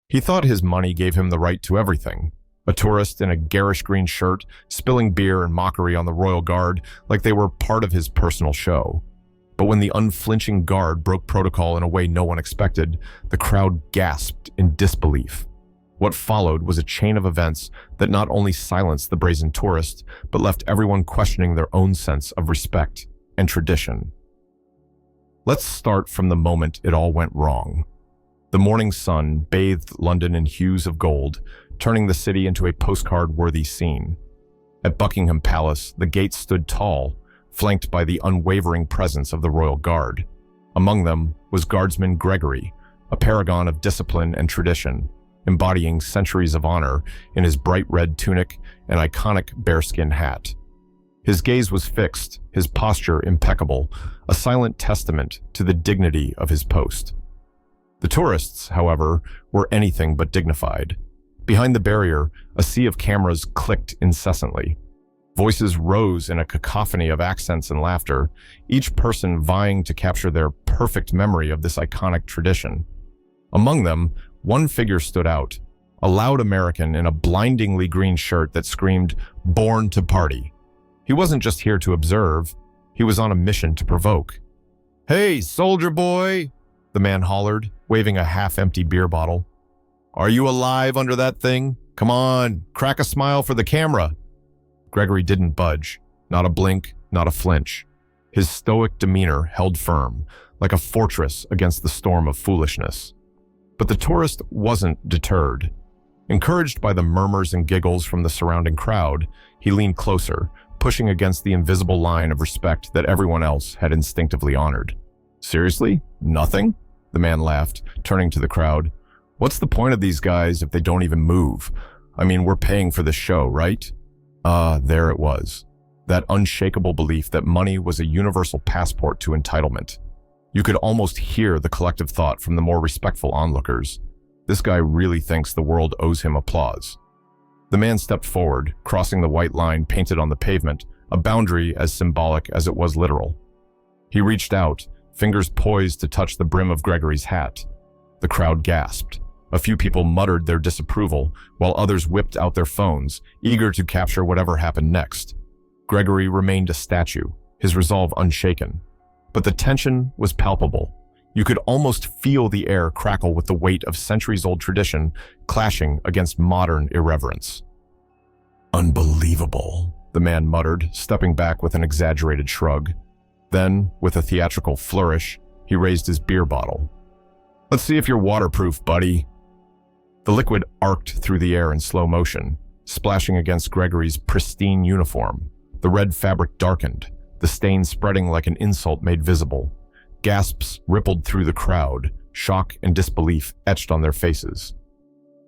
He thought his money gave him the right to everything. A tourist in a garish green shirt, spilling beer and mockery on the royal guard like they were part of his personal show. But when the unflinching guard broke protocol in a way no one expected, the crowd gasped in disbelief. What followed was a chain of events that not only silenced the brazen tourist, but left everyone questioning their own sense of respect and tradition. Let's start from the moment it all went wrong. The morning sun bathed London in hues of gold, turning the city into a postcard-worthy scene. At Buckingham Palace, the gates stood tall, flanked by the unwavering presence of the royal guard. Among them was Guardsman Gregory, a paragon of discipline and tradition, embodying centuries of honor in his bright red tunic and iconic bearskin hat. His gaze was fixed, his posture impeccable, a silent testament to the dignity of his post. The tourists, however, were anything but dignified. Behind the barrier, a sea of cameras clicked incessantly. Voices rose in a cacophony of accents and laughter, each person vying to capture their perfect memory of this iconic tradition. Among them, one figure stood out, a loud American in a blindingly green shirt that screamed, "Born to party." He wasn't just here to observe, he was on a mission to provoke. "Hey, soldier boy!" the man hollered, waving a half-empty beer bottle. "Are you alive under that thing? Come on, crack a smile for the camera." Gregory didn't budge, not a blink, not a flinch. His stoic demeanor held firm, like a fortress against the storm of foolishness. But the tourist wasn't deterred. Encouraged by the murmurs and giggles from the surrounding crowd, he leaned closer, pushing against the invisible line of respect that everyone else had instinctively honored. "Seriously? Nothing?" the man laughed, turning to the crowd. "What's the point of these guys if they don't even move? I mean, we're paying for this show, right?" There it was. That unshakable belief that money was a universal passport to entitlement. You could almost hear the collective thought from the more respectful onlookers. This guy really thinks the world owes him applause. The man stepped forward, crossing the white line painted on the pavement, a boundary as symbolic as it was literal. He reached out, fingers poised to touch the brim of Gregory's hat. The crowd gasped. A few people muttered their disapproval, while others whipped out their phones, eager to capture whatever happened next. Gregory remained a statue, his resolve unshaken. But the tension was palpable. You could almost feel the air crackle with the weight of centuries-old tradition clashing against modern irreverence. "Unbelievable," the man muttered, stepping back with an exaggerated shrug. Then, with a theatrical flourish, he raised his beer bottle. "Let's see if you're waterproof, buddy." The liquid arced through the air in slow motion, splashing against Gregory's pristine uniform. The red fabric darkened, the stain spreading like an insult made visible. Gasps rippled through the crowd, shock and disbelief etched on their faces.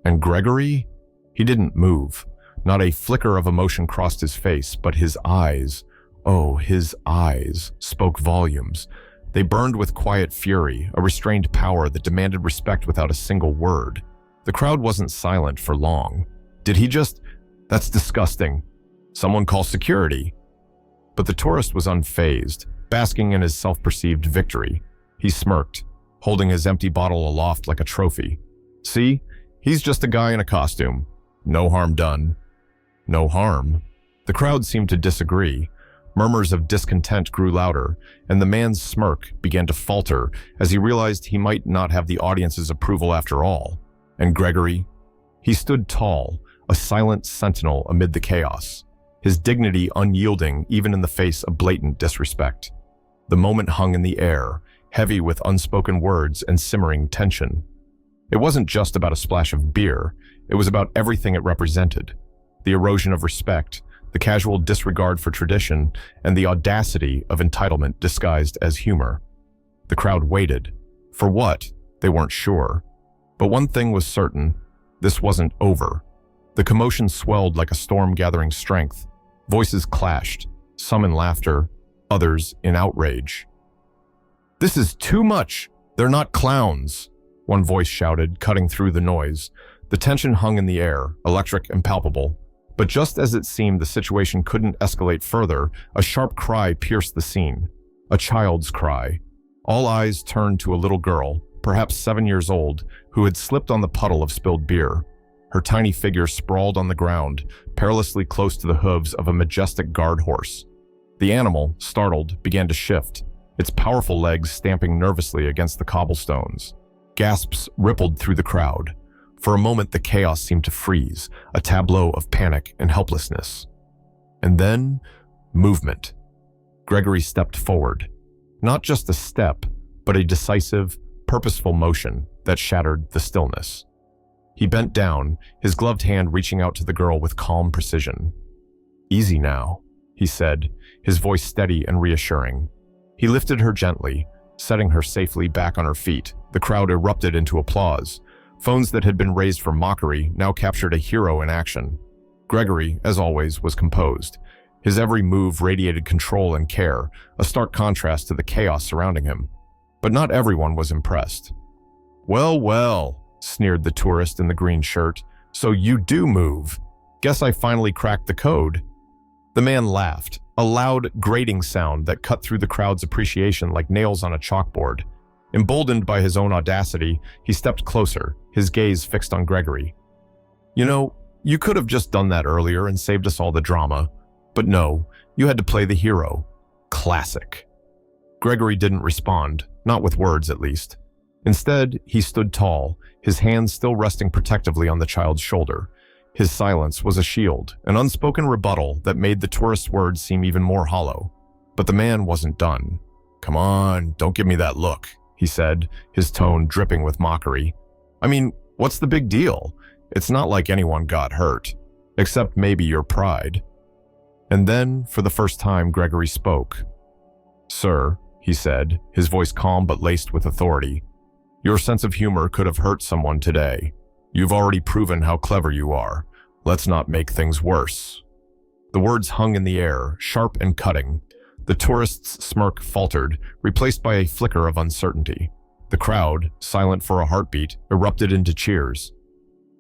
And Gregory? He didn't move. Not a flicker of emotion crossed his face, but his eyes, oh, his eyes, spoke volumes. They burned with quiet fury, a restrained power that demanded respect without a single word. The crowd wasn't silent for long. Did he just... "That's disgusting. Someone call security." But the tourist was unfazed, basking in his self-perceived victory. He smirked, holding his empty bottle aloft like a trophy. "See? He's just a guy in a costume. No harm done." No harm? The crowd seemed to disagree. Murmurs of discontent grew louder, and the man's smirk began to falter as he realized he might not have the audience's approval after all. And Gregory? He stood tall, a silent sentinel amid the chaos, his dignity unyielding even in the face of blatant disrespect. The moment hung in the air, heavy with unspoken words and simmering tension. It wasn't just about a splash of beer, it was about everything it represented. The erosion of respect, the casual disregard for tradition, and the audacity of entitlement disguised as humor. The crowd waited. For what? They weren't sure. But one thing was certain, this wasn't over. The commotion swelled like a storm gathering strength. Voices clashed, some in laughter, others in outrage. "This is too much! They're not clowns!" one voice shouted, cutting through the noise. The tension hung in the air, electric and palpable. But just as it seemed the situation couldn't escalate further, a sharp cry pierced the scene. A child's cry. All eyes turned to a little girl, perhaps 7 years old, who had slipped on the puddle of spilled beer. Her tiny figure sprawled on the ground, perilously close to the hooves of a majestic guard horse. The animal, startled, began to shift, its powerful legs stamping nervously against the cobblestones. Gasps rippled through the crowd. For a moment, the chaos seemed to freeze, a tableau of panic and helplessness. And then, movement. Gregory stepped forward. Not just a step, but a decisive, purposeful motion that shattered the stillness. He bent down, his gloved hand reaching out to the girl with calm precision. "Easy now," he said, his voice steady and reassuring. He lifted her gently, setting her safely back on her feet. The crowd erupted into applause. Phones that had been raised for mockery now captured a hero in action. Gregory, as always, was composed. His every move radiated control and care, a stark contrast to the chaos surrounding him. But not everyone was impressed. "Well, well," sneered the tourist in the green shirt. "So you do move. Guess I finally cracked the code." The man laughed, a loud, grating sound that cut through the crowd's appreciation like nails on a chalkboard. Emboldened by his own audacity, he stepped closer, his gaze fixed on Gregory. "You know, you could have just done that earlier and saved us all the drama. But no, you had to play the hero. Classic." Gregory didn't respond, not with words at least. Instead, he stood tall, his hands still resting protectively on the child's shoulder. His silence was a shield, an unspoken rebuttal that made the tourist's words seem even more hollow. But the man wasn't done. "Come on, don't give me that look," he said, his tone dripping with mockery. "I mean, what's the big deal? It's not like anyone got hurt. Except maybe your pride." And then, for the first time, Gregory spoke. "Sir," he said, his voice calm but laced with authority, "your sense of humor could have hurt someone today. You've already proven how clever you are. Let's not make things worse." The words hung in the air, sharp and cutting. The tourist's smirk faltered, replaced by a flicker of uncertainty. The crowd, silent for a heartbeat, erupted into cheers.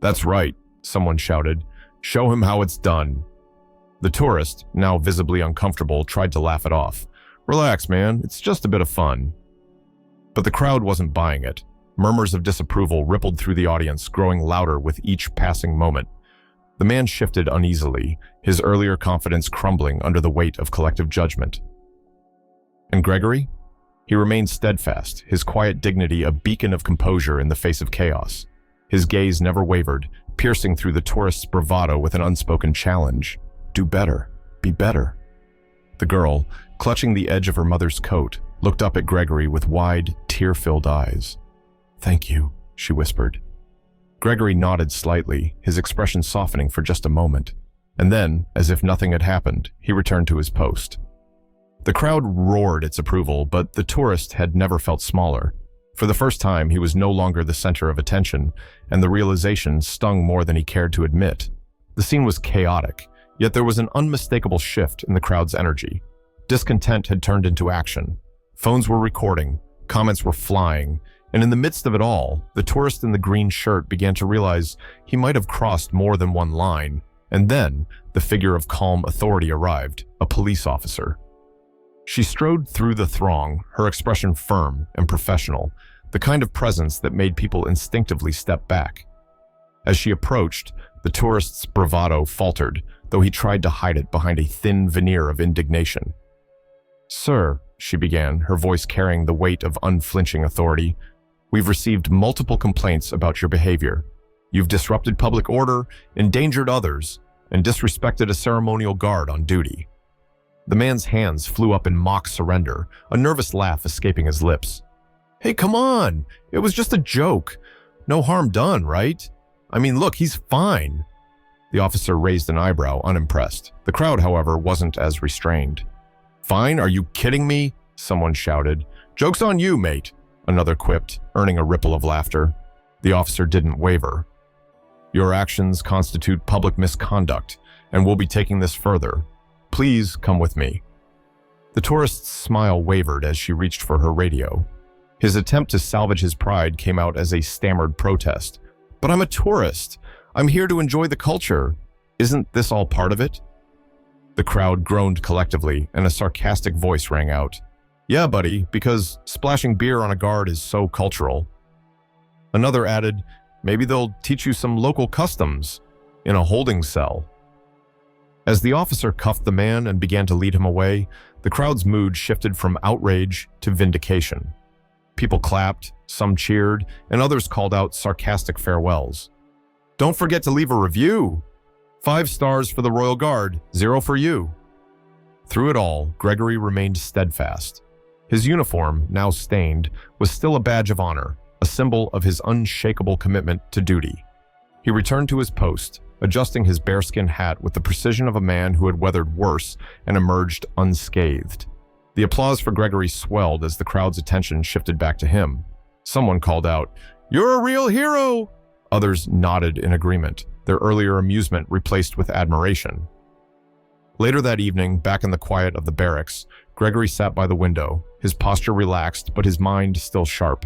"That's right," someone shouted. "Show him how it's done." The tourist, now visibly uncomfortable, tried to laugh it off. "Relax, man, it's just a bit of fun." But the crowd wasn't buying it. Murmurs of disapproval rippled through the audience, growing louder with each passing moment. The man shifted uneasily, his earlier confidence crumbling under the weight of collective judgment. And Gregory? He remained steadfast, his quiet dignity a beacon of composure in the face of chaos. His gaze never wavered, piercing through the tourist's bravado with an unspoken challenge. "Do better. Be better." The girl, clutching the edge of her mother's coat, looked up at Gregory with wide, tear-filled eyes. "Thank you," she whispered. Gregory nodded slightly, his expression softening for just a moment. And then, as if nothing had happened, he returned to his post. The crowd roared its approval, but the tourist had never felt smaller. For the first time, he was no longer the center of attention, and the realization stung more than he cared to admit. The scene was chaotic, yet there was an unmistakable shift in the crowd's energy. Discontent had turned into action. Phones were recording, comments were flying, and in the midst of it all, the tourist in the green shirt began to realize he might have crossed more than one line. And then, the figure of calm authority arrived, a police officer. She strode through the throng, her expression firm and professional, the kind of presence that made people instinctively step back. As she approached, the tourist's bravado faltered, though he tried to hide it behind a thin veneer of indignation. "Sir," she began, her voice carrying the weight of unflinching authority, "we've received multiple complaints about your behavior. You've disrupted public order, endangered others, and disrespected a ceremonial guard on duty." The man's hands flew up in mock surrender, a nervous laugh escaping his lips. "Hey, come on! It was just a joke. No harm done, right? I mean, look, he's fine." The officer raised an eyebrow, unimpressed. The crowd, however, wasn't as restrained. "Fine? Are you kidding me?" someone shouted. "Joke's on you, mate," another quipped, earning a ripple of laughter. The officer didn't waver. "Your actions constitute public misconduct, and we'll be taking this further. Please come with me." The tourist's smile wavered as she reached for her radio. His attempt to salvage his pride came out as a stammered protest. "But I'm a tourist. I'm here to enjoy the culture. Isn't this all part of it?" The crowd groaned collectively, and a sarcastic voice rang out. "Yeah, buddy, because splashing beer on a guard is so cultural." Another added, maybe they'll teach you some local customs in a holding cell. As the officer cuffed the man and began to lead him away, the crowd's mood shifted from outrage to vindication. People clapped, some cheered, and others called out sarcastic farewells. "Don't forget to leave a review! 5 stars for the Royal Guard, 0 for you." Through it all, Gregory remained steadfast. His uniform, now stained, was still a badge of honor, a symbol of his unshakable commitment to duty. He returned to his post, adjusting his bearskin hat with the precision of a man who had weathered worse and emerged unscathed. The applause for Gregory swelled as the crowd's attention shifted back to him. Someone called out, "You're a real hero!" Others nodded in agreement, their earlier amusement replaced with admiration. Later that evening, back in the quiet of the barracks, Gregory sat by the window, his posture relaxed but his mind still sharp.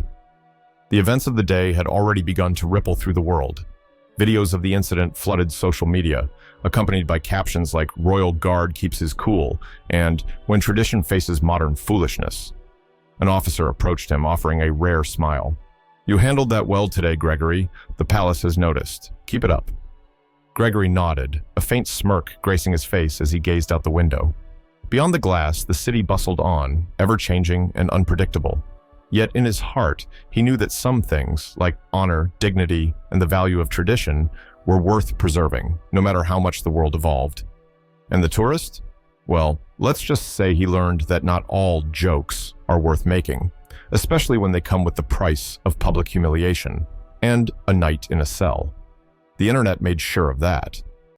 The events of the day had already begun to ripple through the world. Videos of the incident flooded social media, accompanied by captions like "Royal Guard keeps his cool" and "When tradition faces modern foolishness." An officer approached him, offering a rare smile. "You handled that well today, Gregory. The palace has noticed. Keep it up." Gregory nodded, a faint smirk gracing his face as he gazed out the window. Beyond the glass, the city bustled on, ever-changing and unpredictable. Yet in his heart, he knew that some things, like honor, dignity, and the value of tradition, were worth preserving, no matter how much the world evolved. And the tourist? Well, let's just say he learned that not all jokes are worth making, especially when they come with the price of public humiliation and a night in a cell. The internet made sure of that.